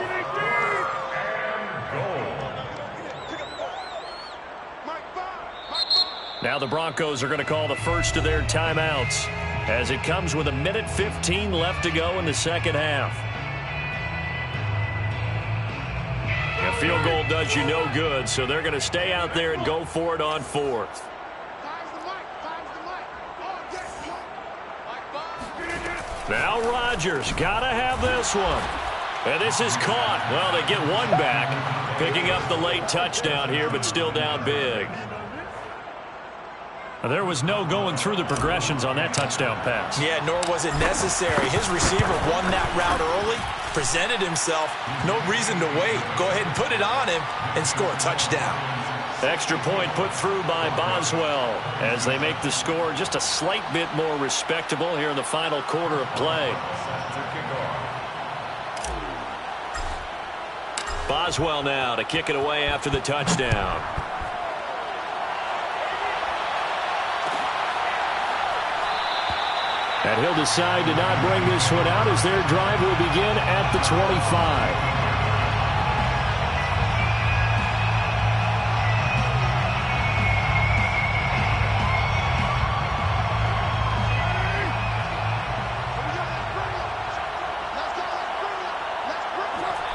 Now the Broncos are going to call the first of their timeouts as it comes with 1:15 left to go in the 2nd half. A field goal does you no good, so they're going to stay out there and go for it on 4th. Now Rodgers, gotta have this one. And this is caught. Well, they get one back, picking up the late touchdown here, but still down big. There was no going through the progressions on that touchdown pass. Yeah, nor was it necessary. His receiver won that route early, presented himself. No reason to wait. Go ahead and put it on him and score a touchdown. Extra point put through by Boswell as they make the score just a slight bit more respectable here in the final quarter of play. Boswell now to kick it away after the touchdown. And he'll decide to not bring this one out as their drive will begin at the 25.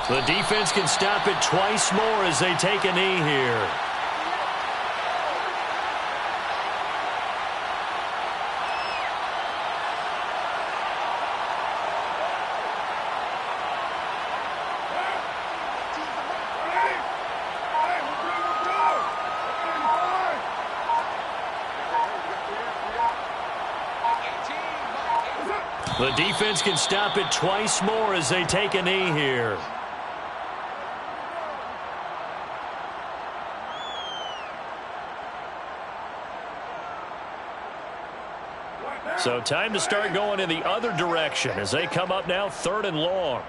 The defense can stop it twice more as they take a knee here. The defense can stop it twice more as they take a knee here. So time to start going in the other direction as they come up now 3rd and long.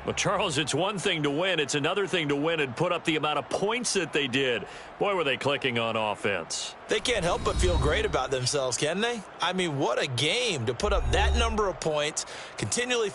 Well, Charles, it's one thing to win. It's another thing to win and put up the amount of points that they did. Boy, were they clicking on offense. They can't help but feel great about themselves, can they? I mean, what a game to put up that number of points, continually